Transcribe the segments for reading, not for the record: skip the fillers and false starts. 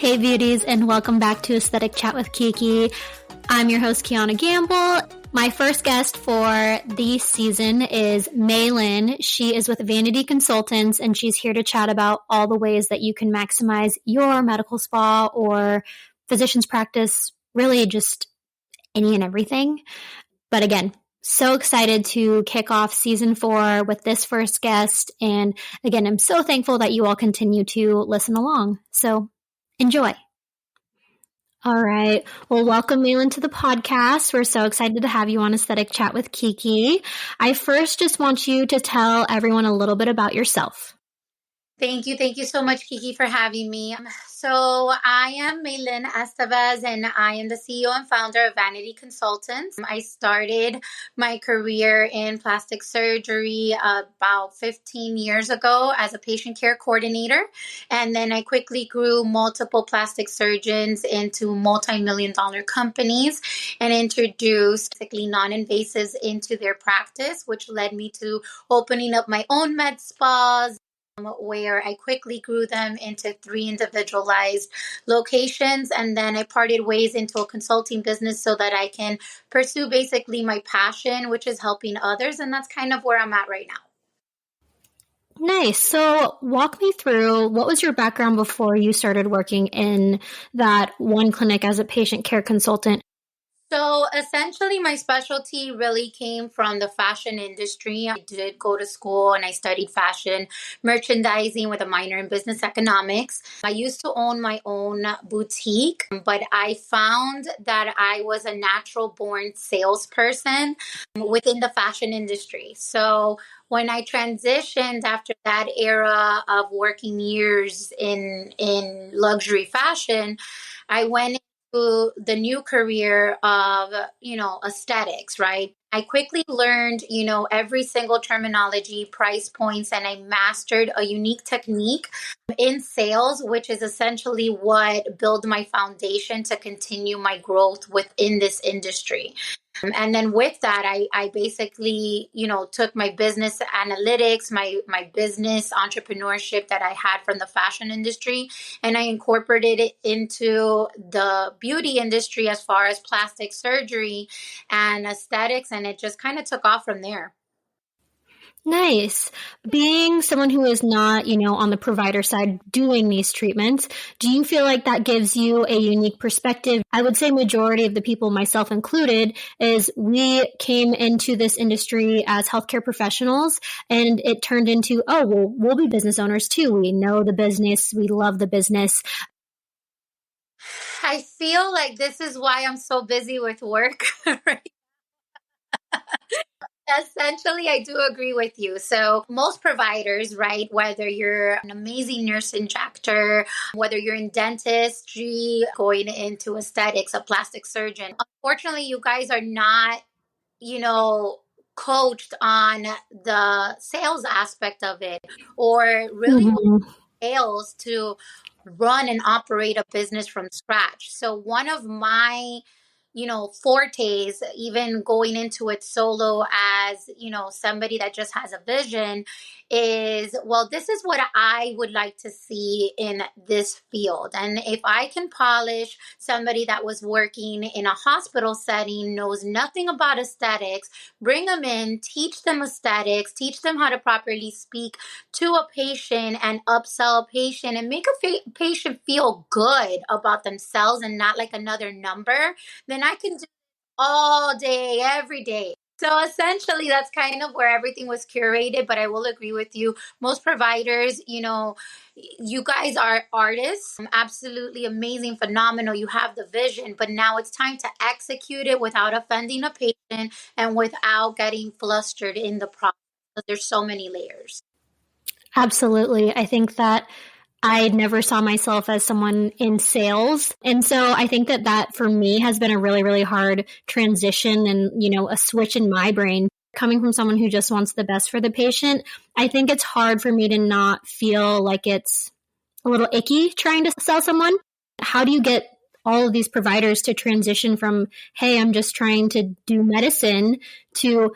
Hey beauties, and welcome back to Aesthetic Chat with Kiki. I'm your host, Kiana Gamble. My first guest for the season is Maylin. She is with Vanity Consultants, and she's here to chat about all the ways that you can maximize your medical spa or physician's practice, really just any and everything. But again, so excited to kick off season 4 with this first guest. And again, I'm so thankful that you all continue to listen along. So enjoy. All right. Well, welcome, Maylin, to the podcast. We're so excited to have you on Aesthetic Chat with Kiki. I first just want you to tell everyone a little bit about yourself. Thank you. Thank you so much, Kiki, for having me. So I am Maylin Estevez, and I am the CEO and founder of Vanity Consultants. I started my career in plastic surgery about 15 years ago as a patient care coordinator. And then I quickly grew multiple plastic surgeons into multi-million-dollar companies and introduced basically non-invasives into their practice, which led me to opening up my own med spas, where I quickly grew them into 3 individualized locations. And then I parted ways into a consulting business so that I can pursue basically my passion, which is helping others. And that's kind of where I'm at right now. Nice. So walk me through, what was your background before you started working in that one clinic as a patient care consultant? So essentially, my specialty really came from the fashion industry. I did go to school and I studied fashion merchandising with a minor in business economics. I used to own my own boutique, but I found that I was a natural born salesperson within the fashion industry. So when I transitioned after that era of working years in luxury fashion, I went to the new career of, aesthetics, right? I quickly learned, every single terminology, price points, and I mastered a unique technique in sales, which is essentially what built my foundation to continue my growth within this industry. And then with that, I basically, took my business analytics, my business entrepreneurship that I had from the fashion industry, and I incorporated it into the beauty industry as far as plastic surgery and aesthetics. And it just kind of took off from there. Nice. Being someone who is not, on the provider side doing these treatments, do you feel like that gives you a unique perspective? I would say majority of the people, myself included, is we came into this industry as healthcare professionals and it turned into, we'll be business owners too. We know the business. We love the business. I feel like this is why I'm so busy with work, right? Essentially, I do agree with you. So most providers, right, whether you're an amazing nurse injector, whether you're in dentistry, going into aesthetics, a plastic surgeon, unfortunately, you guys are not, coached on the sales aspect of it, or really sales to run and operate a business from scratch. So one of my fortes, even going into it solo as, somebody that just has a vision, is, well, this is what I would like to see in this field. And if I can polish somebody that was working in a hospital setting, knows nothing about aesthetics, bring them in, teach them aesthetics, teach them how to properly speak to a patient and upsell a patient and make a patient feel good about themselves and not like another number, then I can do all day, every day. So essentially, that's kind of where everything was curated. But I will agree with you. Most providers, you guys are artists, absolutely amazing, phenomenal. You have the vision, but now it's time to execute it without offending a patient and without getting flustered in the process. There's so many layers. Absolutely. I think that I never saw myself as someone in sales. And so I think that for me has been a really, really hard transition and, a switch in my brain. Coming from someone who just wants the best for the patient, I think it's hard for me to not feel like it's a little icky trying to sell someone. How do you get all of these providers to transition from, hey, I'm just trying to do medicine, to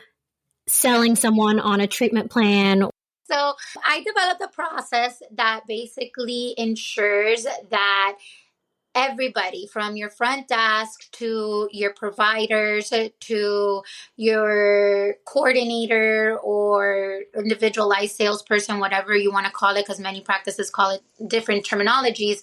selling someone on a treatment plan? So I developed a process that basically ensures that everybody from your front desk to your providers to your coordinator or individualized salesperson, whatever you want to call it, because many practices call it different terminologies,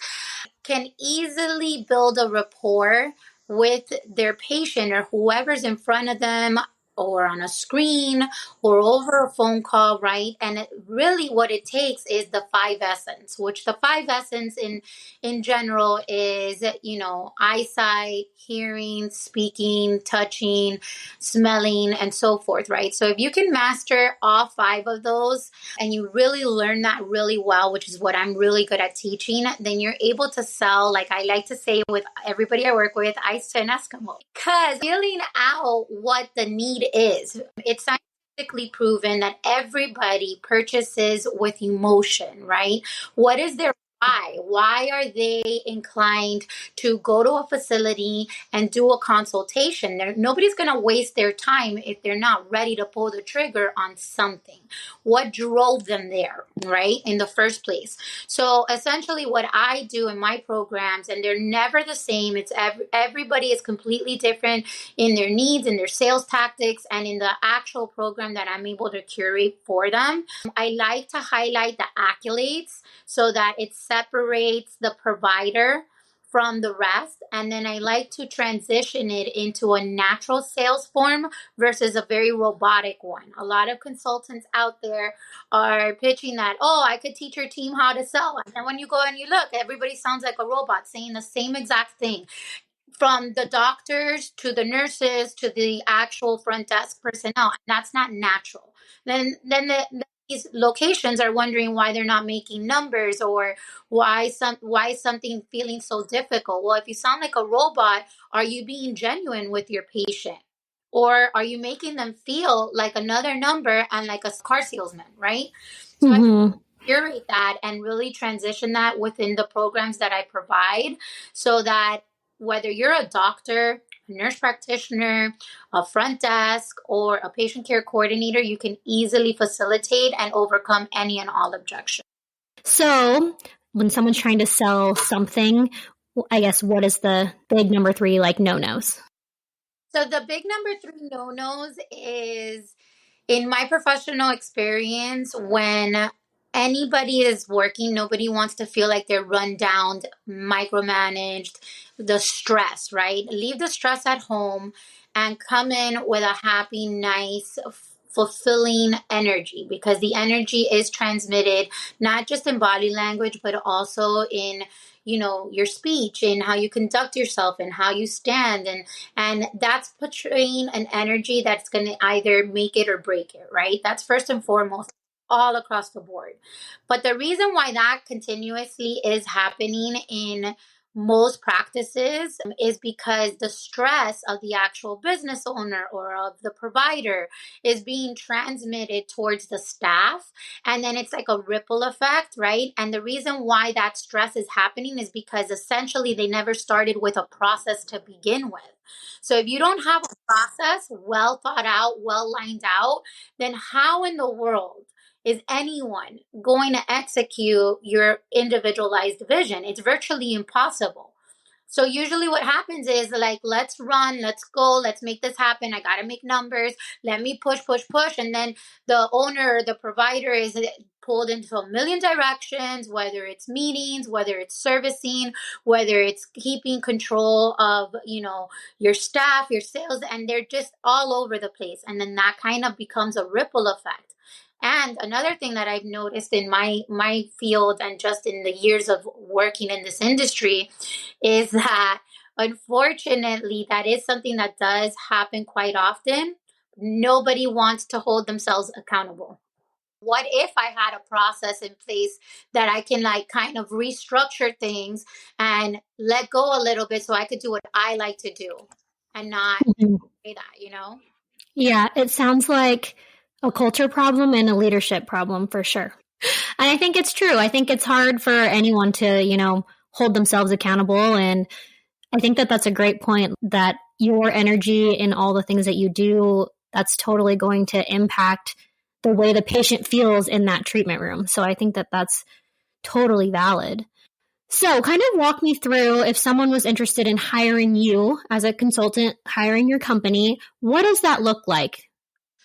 can easily build a rapport with their patient or whoever's in front of them, or on a screen or over a phone call, right? And really what it takes is the five essence, which the five essence in general is, eyesight, hearing, speaking, touching, smelling, and so forth, right? So if you can master all five of those and you really learn that really well, which is what I'm really good at teaching, then you're able to sell, like I like to say with everybody I work with, ice to an Eskimo. Because feeling out what the need is, it's scientifically proven that everybody purchases with emotion, right? What is their why? Why are they inclined to go to a facility and do a consultation? Nobody's going to waste their time if they're not ready to pull the trigger on something. What drove them there, right, in the first place? So essentially what I do in my programs, and they're never the same, it's everybody is completely different in their needs, in their sales tactics, and in the actual program that I'm able to curate for them. I like to highlight the accolades so that it separates the provider from the rest. And then I like to transition it into a natural sales form versus a very robotic one. A lot of consultants out there are pitching that, oh, I could teach your team how to sell. And then when you go and you look, everybody sounds like a robot saying the same exact thing, from the doctors to the nurses to the actual front desk personnel. And that's not natural. These locations are wondering why they're not making numbers, or why is something feeling so difficult. Well, if you sound like a robot, are you being genuine with your patient? Or are you making them feel like another number and like a car salesman, right? So I curate that and really transition that within the programs that I provide, so that whether you're a doctor, a nurse practitioner, a front desk, or a patient care coordinator, you can easily facilitate and overcome any and all objections. So when someone's trying to sell something, I guess, what is the big number 3, like, no-nos? So the big number 3 no-nos is, in my professional experience, when anybody is working, nobody wants to feel like they're run down, micromanaged, the stress, right? Leave the stress at home and come in with a happy, nice, fulfilling energy, because the energy is transmitted not just in body language, but also in your speech, in how you conduct yourself and how you stand, and that's portraying an energy that's going to either make it or break it, right? That's first and foremost, all across the board. But the reason why that continuously is happening in most practices is because the stress of the actual business owner or of the provider is being transmitted towards the staff, and then it's like a ripple effect, right? And the reason why that stress is happening is because essentially they never started with a process to begin with. So if you don't have a process well thought out, well lined out, then how in the world is anyone going to execute your individualized vision? It's virtually impossible. So usually what happens is, like, let's run, let's go, let's make this happen. I got to make numbers. Let me push, push, push. And then the owner or the provider is pulled into a million directions, whether it's meetings, whether it's servicing, whether it's keeping control of, your staff, your sales, and they're just all over the place. And then that kind of becomes a ripple effect. And another thing that I've noticed in my field and just in the years of working in this industry is that, unfortunately, that is something that does happen quite often. Nobody wants to hold themselves accountable. What if I had a process in place that I can, like, kind of restructure things and let go a little bit so I could do what I like to do and not say that? Yeah, it sounds like a culture problem and a leadership problem for sure. And I think it's true. I think it's hard for anyone to, hold themselves accountable. And I think that that's a great point, that your energy in all the things that you do, that's totally going to impact the way the patient feels in that treatment room. So I think that that's totally valid. So, kind of walk me through if someone was interested in hiring you as a consultant, hiring your company, what does that look like?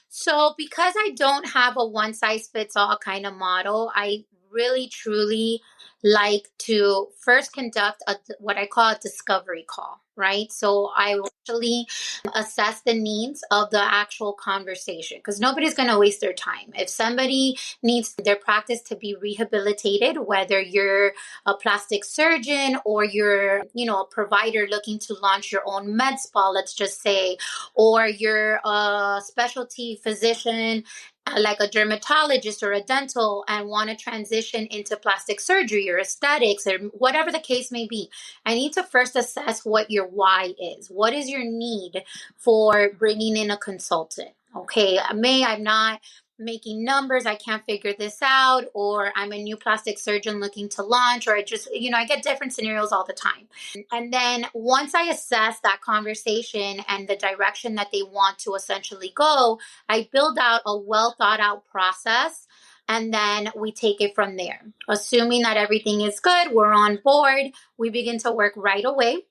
So, because I don't have a one size fits all kind of model, I really truly like to first conduct what I call a discovery call, right? So, I will actually assess the needs of the actual conversation because nobody's going to waste their time. If somebody needs their practice to be rehabilitated, whether you're a plastic surgeon or you're, a provider looking to launch your own med spa, let's just say, or you're a specialty physician like a dermatologist or a dental and want to transition into plastic surgery or aesthetics or whatever the case may be, I need to first assess what your why is. What is your need for bringing in a consultant? Okay, I'm not making numbers, I can't figure this out, or I'm a new plastic surgeon looking to launch, or I just, I get different scenarios all the time. And then once I assess that conversation and the direction that they want to essentially go, I build out a well thought out process. And then we take it from there. Assuming that everything is good, we're on board, we begin to work right away.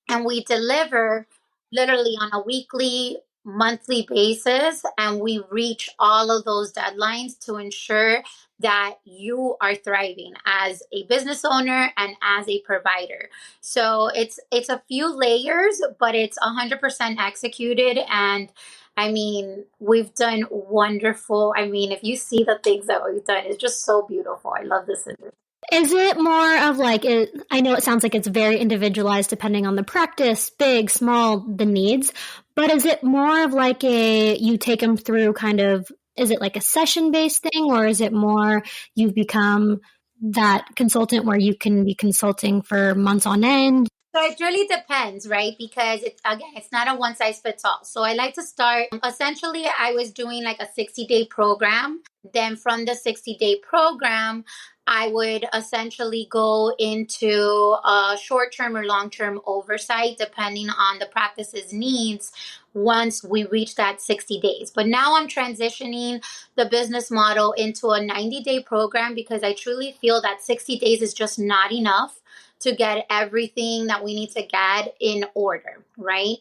And we deliver literally on a weekly, monthly basis. And we reach all of those deadlines to ensure that you are thriving as a business owner and as a provider. So it's a few layers, but it's 100% executed. And I mean, we've done wonderful. I mean, if you see the things that we've done, it's just so beautiful. I love this industry. Is it more of like, I know it sounds like it's very individualized depending on the practice, big, small, the needs, but is it more of like you take them through kind of, is it like a session based thing, or is it more you've become that consultant where you can be consulting for months on end? So it really depends, right? Because it's not a one size fits all. So I like to start, essentially, I was doing like a 60-day program. Then from the 60-day program, I would essentially go into a short term or long term oversight, depending on the practice's needs once we reach that 60 days. But now I'm transitioning the business model into a 90-day program because I truly feel that 60 days is just not enough to get everything that we need to get in order, right?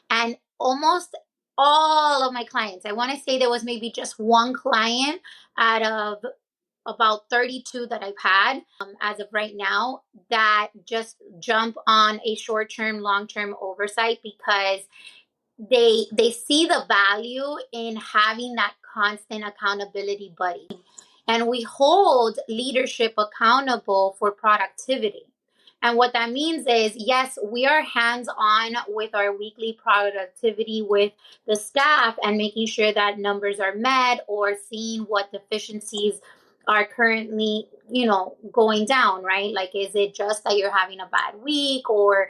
And almost all of my clients, I want to say there was maybe just one client out of about 32 that I've had as of right now that just jump on a short-term, long-term oversight because they see the value in having that constant accountability buddy. And we hold leadership accountable for productivity. And what that means is, yes, we are hands on with our weekly productivity with the staff and making sure that numbers are met or seeing what deficiencies are currently, going down, right? Like, is it just that you're having a bad week, or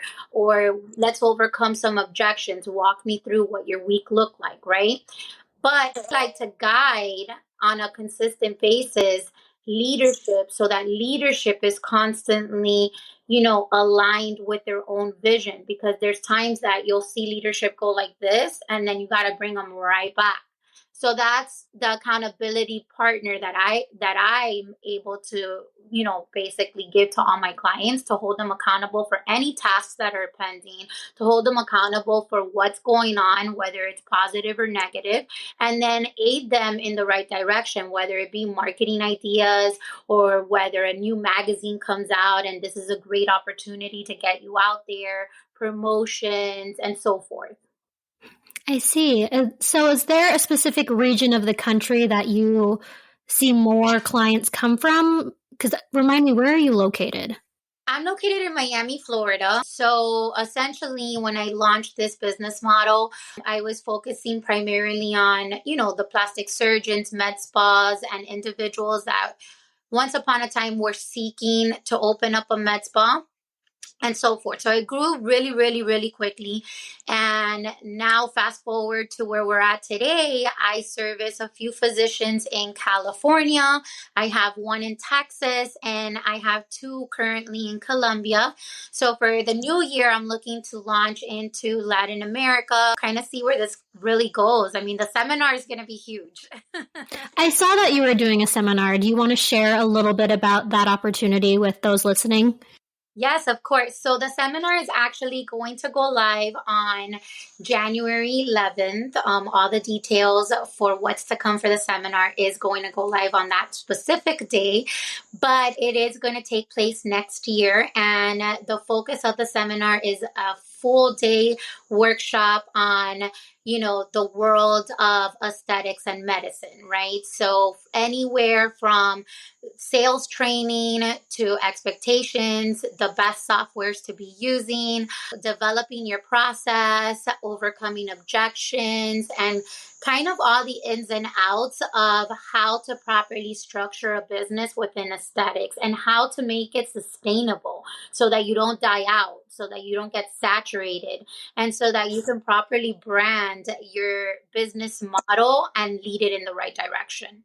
let's overcome some objections. Walk me through what your week looked like, right? But I like to guide on a consistent basis leadership so that leadership is constantly, aligned with their own vision, because there's times that you'll see leadership go like this and then you got to bring them right back. So that's the accountability partner that I'm able to, basically give to all my clients, to hold them accountable for any tasks that are pending, to hold them accountable for what's going on, whether it's positive or negative, and then aid them in the right direction, whether it be marketing ideas or whether a new magazine comes out and this is a great opportunity to get you out there, promotions, and so forth. I see. So is there a specific region of the country that you see more clients come from? Because remind me, where are you located? I'm located in Miami, Florida. So essentially, when I launched this business model, I was focusing primarily on, the plastic surgeons, med spas, and individuals that once upon a time were seeking to open up a med spa and so forth. So it grew really, really, really quickly. And now fast forward to where we're at today, I service a few physicians in California. I have one in Texas and I have two currently in Colombia. So for the new year, I'm looking to launch into Latin America, kind of see where this really goes. I mean, the seminar is going to be huge. I saw that you were doing a seminar. Do you want to share a little bit about that opportunity with those listening? Yes, of course. So the seminar is actually going to go live on January 11th. All the details for what's to come for the seminar is going to go live on that specific day, but it is going to take place next year. And the focus of the seminar is a full day workshop on, the world of aesthetics and medicine, right? So anywhere from sales training to expectations, the best softwares to be using, developing your process, overcoming objections, and kind of all the ins and outs of how to properly structure a business within aesthetics and how to make it sustainable so that you don't die out, so that you don't get saturated, and so that you can properly brand your business model and lead it in the right direction.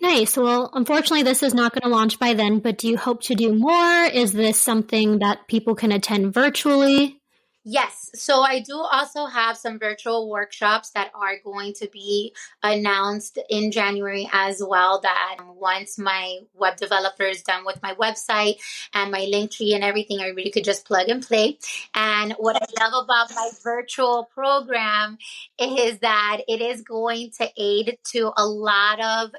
Nice. Well, unfortunately, this is not going to launch by then, but do you hope to do more? Is this something that people can attend virtually? Yes. So I do also have some virtual workshops that are going to be announced in January as well. That once my web developer is done with my website and my link tree and everything, I really could just plug and play. And what I love about my virtual program is that it is going to aid to a lot of,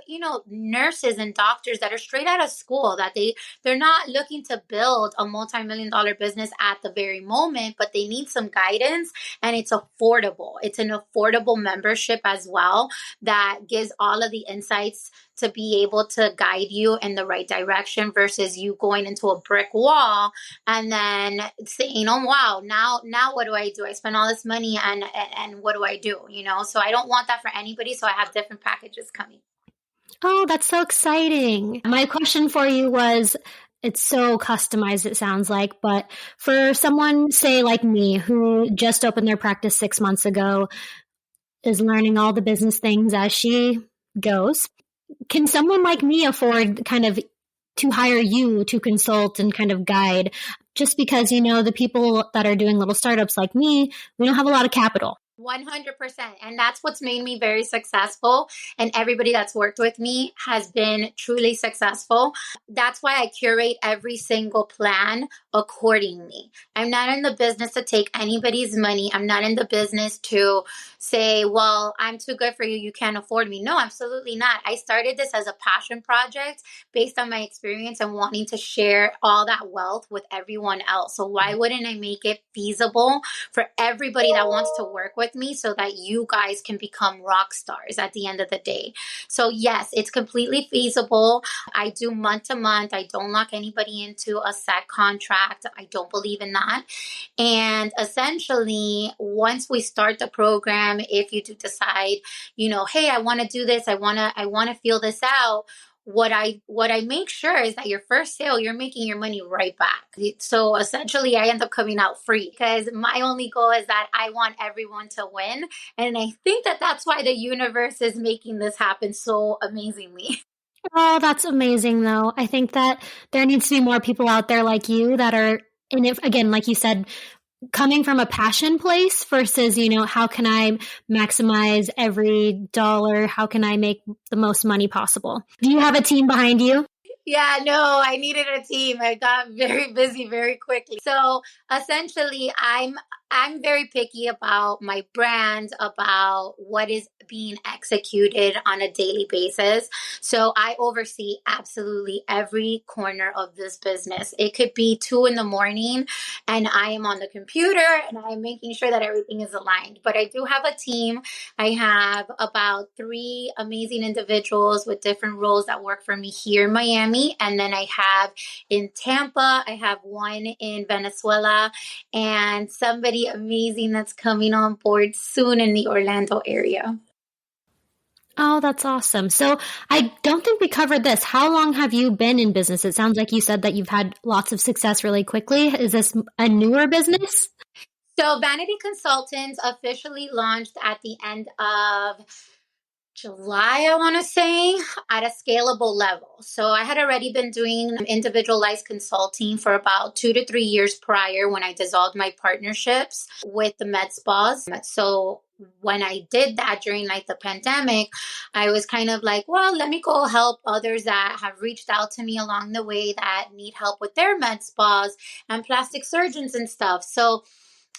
nurses and doctors that are straight out of school, that they're not looking to build a multi-million dollar business at the very moment, but they need some guidance, and it's affordable. It's an affordable membership as well that gives all of the insights to be able to guide you in the right direction versus you going into a brick wall and then saying, oh wow, now what do I do? I spend all this money and what do I do? So I don't want that for anybody. So I have different packages coming. Oh, that's so exciting. My question for you was, it's so customized, it sounds like, but for someone, say, like me, who just opened their practice 6 months ago, is learning all the business things as she goes, can someone like me afford kind of to hire you to consult and kind of guide? Just because, the people that are doing little startups like me, we don't have a lot of capital. 100%. And that's what's made me very successful. And everybody that's worked with me has been truly successful. That's why I curate every single plan accordingly. I'm not in the business to take anybody's money. I'm not in the business to say, well, I'm too good for you. You can't afford me. No, absolutely not. I started this as a passion project based on my experience and wanting to share all that wealth with everyone else. So why wouldn't I make it feasible for everybody that wants to work with me so that you guys can become rock stars at the end of the day? So yes, it's completely feasible. I do month to month. I don't lock anybody into a set contract. I don't believe in that. And essentially, once we start the program, if you do decide, hey, I want to do this, I want to feel this out, what I make sure is that your first sale, you're making your money right back. So essentially I end up coming out free because my only goal is that I want everyone to win. And I think that that's why the universe is making this happen so amazingly. Oh, that's amazing, though. I think that there needs to be more people out there like you that are in it, again, like you said, coming from a passion place versus, how can I maximize every dollar? How can I make the most money possible? Do you have a team behind you? Yeah, no, I needed a team. I got very busy very quickly. So essentially, I'm very picky about my brand, about what is being executed on a daily basis. So I oversee absolutely every corner of this business. It could be 2 a.m. and I am on the computer and I'm making sure that everything is aligned. But I do have a team. I have about 3 amazing individuals with different roles that work for me here in Miami. And then I have in Tampa, I have one in Venezuela, and somebody amazing that's coming on board soon in the Orlando area. Oh, that's awesome. So I don't think we covered this. How long have you been in business? It sounds like you said that you've had lots of success really quickly. Is this a newer business? So Vanity Consultants officially launched at the end of July, I want to say, at a scalable level. So I had already been doing individualized consulting for about 2 to 3 years prior when I dissolved my partnerships with the med spas. So when I did that during like the pandemic, I was kind of like, well, let me go help others that have reached out to me along the way that need help with their med spas and plastic surgeons and stuff. So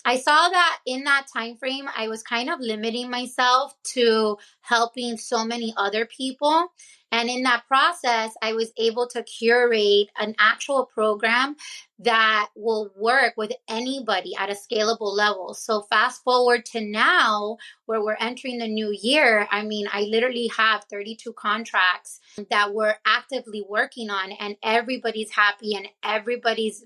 I saw that in that time frame, I was kind of limiting myself to helping so many other people. And in that process, I was able to curate an actual program that will work with anybody at a scalable level. So fast forward to now, where we're entering the new year, I mean, I literally have 32 contracts that we're actively working on, and everybody's happy and everybody's,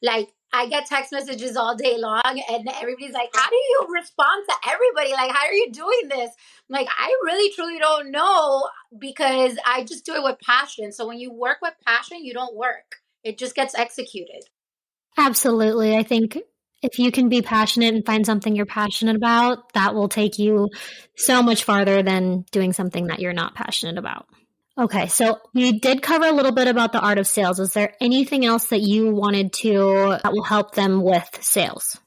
like, I get text messages all day long, and everybody's like, how do you respond to everybody? Like, how are you doing this? I'm like, I really truly don't know, because I just do it with passion. So when you work with passion, you don't work. It just gets executed. Absolutely. I think if you can be passionate and find something you're passionate about, that will take you so much farther than doing something that you're not passionate about. Okay, so we did cover a little bit about the art of sales. Is there anything else that you wanted to that will help them with sales?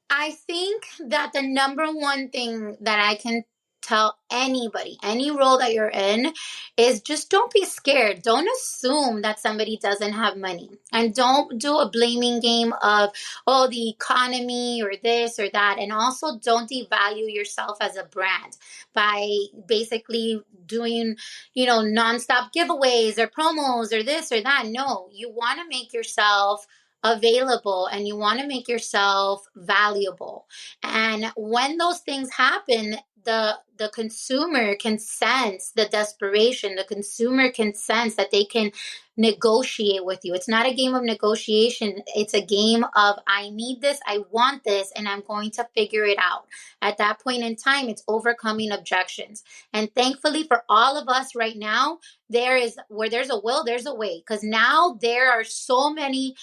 I think that the number one thing that I can tell anybody, any role that you're in, is just don't be scared. Don't assume that somebody doesn't have money. And don't do a blaming game of, oh, the economy or this or that. And also don't devalue yourself as a brand by basically doing, nonstop giveaways or promos or this or that. No, you want to make yourself available and you want to make yourself valuable. And when those things happen, the consumer can sense the desperation. The consumer can sense that they can negotiate with you. It's not a game of negotiation. It's a game of, I need this, I want this, and I'm going to figure it out. At that point in time, it's overcoming objections. And thankfully for all of us right now, where there's a will, there's a way. Because now there are so many,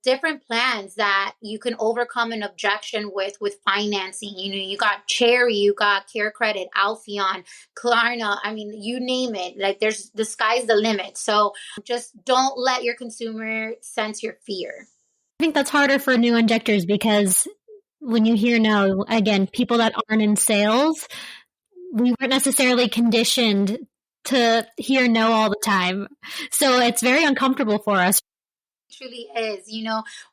different plans that you can overcome an objection with financing. You got Cherry, you got Care Credit, Alpheon, Klarna. I mean, you name it. Like, the sky's the limit. So just don't let your consumer sense your fear. I think that's harder for new injectors because when you hear no, again, people that aren't in sales, we weren't necessarily conditioned to hear no all the time. So it's very uncomfortable for us. Truly is.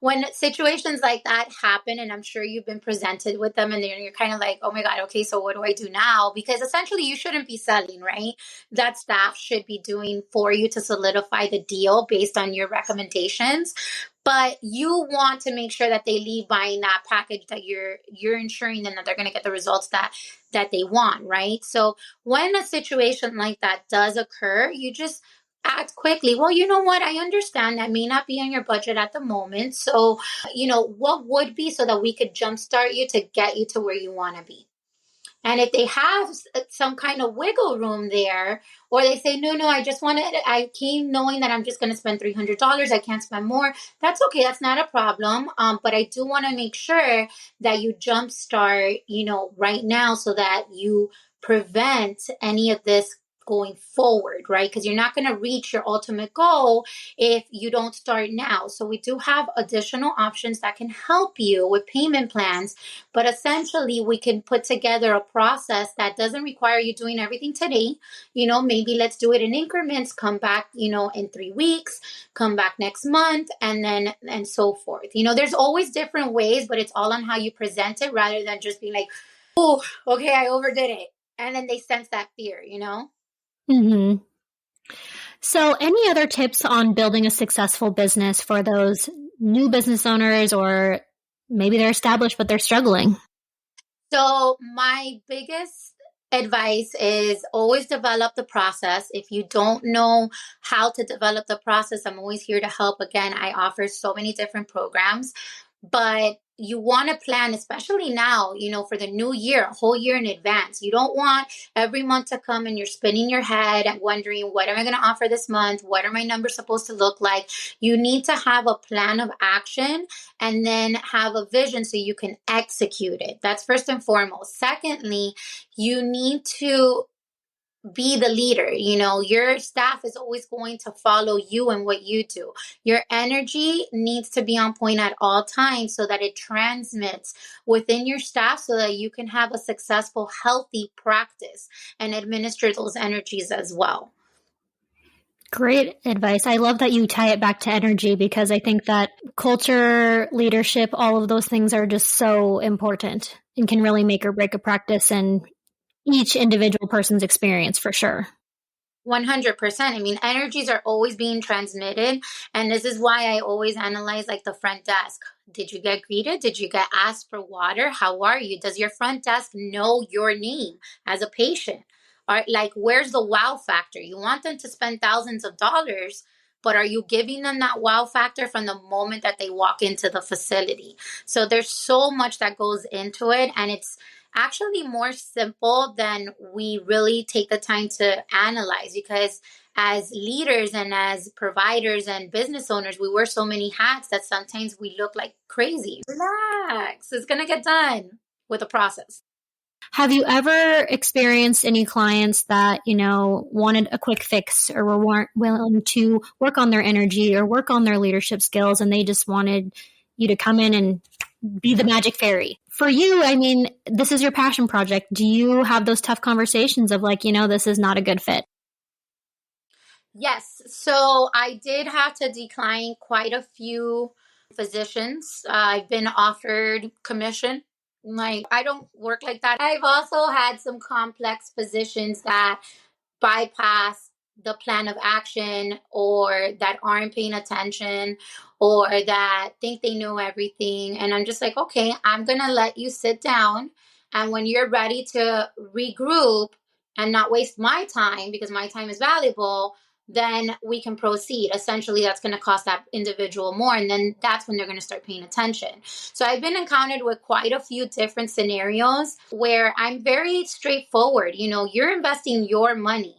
When situations like that happen, and I'm sure you've been presented with them, and then you're kind of like, oh my God, okay, so what do I do now? Because essentially you shouldn't be selling, right? That staff should be doing for you to solidify the deal based on your recommendations. But you want to make sure that they leave buying that package, that you're ensuring them that they're going to get the results that they want, right? So when a situation like that does occur, you just act quickly. Well, you know what? I understand that may not be on your budget at the moment. So, what would be, so that we could jumpstart you to get you to where you want to be? And if they have some kind of wiggle room there, or they say, no, I came knowing that I'm just going to spend $300. I can't spend more. That's okay. That's not a problem. But I do want to make sure that you jumpstart, right now, so that you prevent any of this going forward, right? Because you're not going to reach your ultimate goal if you don't start now. So we do have additional options that can help you with payment plans, but essentially we can put together a process that doesn't require you doing everything today. Maybe let's do it in increments, come back, in 3 weeks, come back next month, and so forth. There's always different ways, but it's all on how you present it, rather than just being like, oh, okay, I overdid it. And then they sense that fear, Mm-hmm. So any other tips on building a successful business for those new business owners, or maybe they're established but they're struggling? So my biggest advice is always develop the process. If you don't know how to develop the process, I'm always here to help. Again, I offer so many different programs, but you want to plan, especially now, for the new year, a whole year in advance. You don't want every month to come and you're spinning your head and wondering, what am I going to offer this month? What are my numbers supposed to look like? You need to have a plan of action and then have a vision so you can execute it. That's first and foremost. Secondly, you need to be the leader. Your staff is always going to follow you and what you do. Your energy needs to be on point at all times so that it transmits within your staff so that you can have a successful, healthy practice and administer those energies as well. Great advice. I love that you tie it back to energy because I think that culture, leadership, all of those things are just so important and can really make or break a practice and each individual person's experience for sure. 100%. I mean, energies are always being transmitted. And this is why I always analyze like the front desk. Did you get greeted? Did you get asked for water? How are you? Does your front desk know your name as a patient? Or like, where's the wow factor? You want them to spend thousands of dollars, but are you giving them that wow factor from the moment that they walk into the facility? So there's so much that goes into it. And it's actually more simple than we really take the time to analyze, because as leaders and as providers and business owners, we wear so many hats that sometimes we look like crazy. Relax, it's going to get done with a process. Have you ever experienced any clients that, wanted a quick fix or weren't willing to work on their energy or work on their leadership skills and they just wanted you to come in and be the magic fairy? For you, I mean, this is your passion project. Do you have those tough conversations of like, this is not a good fit? Yes. So I did have to decline quite a few physicians. I've been offered commission. Like, I don't work like that. I've also had some complex physicians that bypass the plan of action, or that aren't paying attention, or that think they know everything. And I'm just like, okay, I'm going to let you sit down. And when you're ready to regroup and not waste my time, because my time is valuable, then we can proceed. Essentially, that's going to cost that individual more. And then that's when they're going to start paying attention. So I've been encountered with quite a few different scenarios where I'm very straightforward. You're investing your money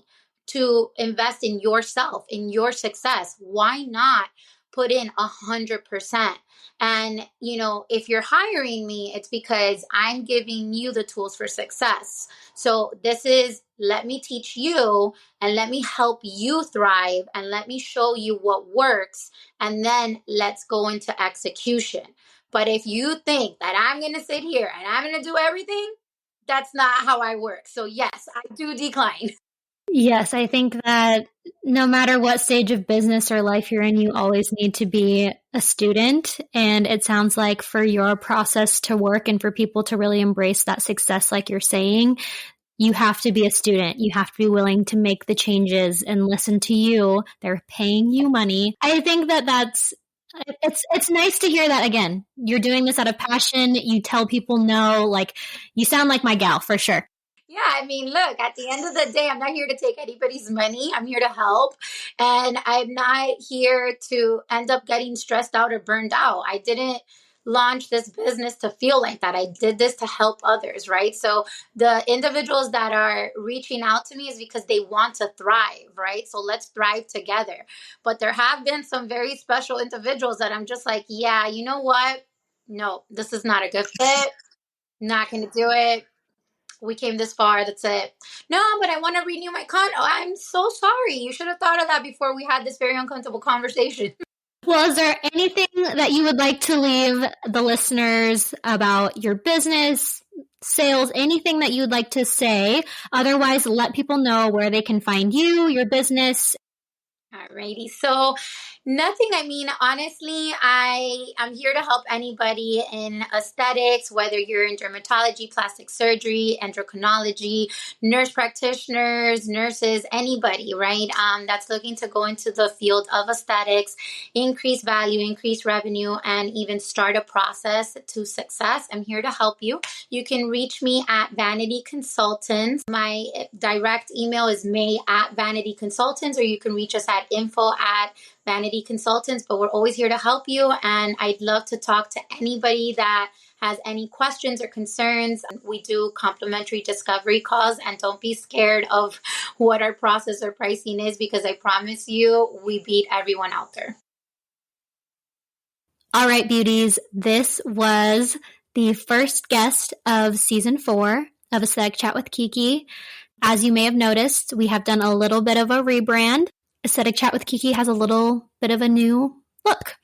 to invest in yourself, in your success. Why not put in 100%? And, if you're hiring me, it's because I'm giving you the tools for success. So this is, let me teach you and let me help you thrive and let me show you what works. And then let's go into execution. But if you think that I'm going to sit here and I'm going to do everything, that's not how I work. So yes, I do decline. Yes, I think that no matter what stage of business or life you're in, you always need to be a student. And it sounds like for your process to work and for people to really embrace that success, like you're saying, you have to be a student. You have to be willing to make the changes and listen to you. They're paying you money. I think it's nice to hear that again. You're doing this out of passion. You tell people no, like you sound like my gal for sure. Yeah, I mean, look, at the end of the day, I'm not here to take anybody's money. I'm here to help. And I'm not here to end up getting stressed out or burned out. I didn't launch this business to feel like that. I did this to help others, right? So the individuals that are reaching out to me is because they want to thrive, right? So let's thrive together. But there have been some very special individuals that I'm just like, yeah, you know what? No, this is not a good fit. Not going to do it. We came this far. That's it. No, but I want to renew my con. Oh, I'm so sorry. You should have thought of that before we had this very uncomfortable conversation. Well, is there anything that you would like to leave the listeners about your business, sales, anything that you would like to say? Otherwise, let people know where they can find you, your business. Alrighty. So nothing. I mean, honestly, I'm here to help anybody in aesthetics, whether you're in dermatology, plastic surgery, endocrinology, nurse practitioners, nurses, anybody, right? That's looking to go into the field of aesthetics, increase value, increase revenue, and even start a process to success. I'm here to help you. You can reach me at Vanity Consultants. My direct email is may@Vanity Consultants, or you can reach us at info@Vanity Consultants. But we're always here to help you. And I'd love to talk to anybody that has any questions or concerns. We do complimentary discovery calls, and don't be scared of what our process or pricing is, because I promise you, we beat everyone out there. All right, beauties. This was the first guest of season 4 of Aesthetic Chat with Kiki. As you may have noticed, we have done a little bit of a rebrand. Aesthetic Chat with Kiki has a little bit of a new look.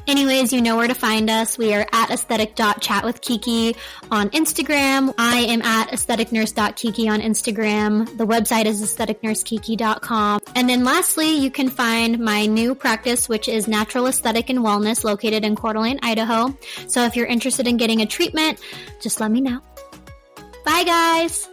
Anyways, you know where to find us. We are at aesthetic.chatwithkiki on Instagram. I am at aestheticnurse.kiki on Instagram. The website is aestheticnursekiki.com. And then lastly, you can find my new practice, which is Natural Aesthetic and Wellness, located in Coeur d'Alene, Idaho. So if you're interested in getting a treatment, just let me know. Bye, guys.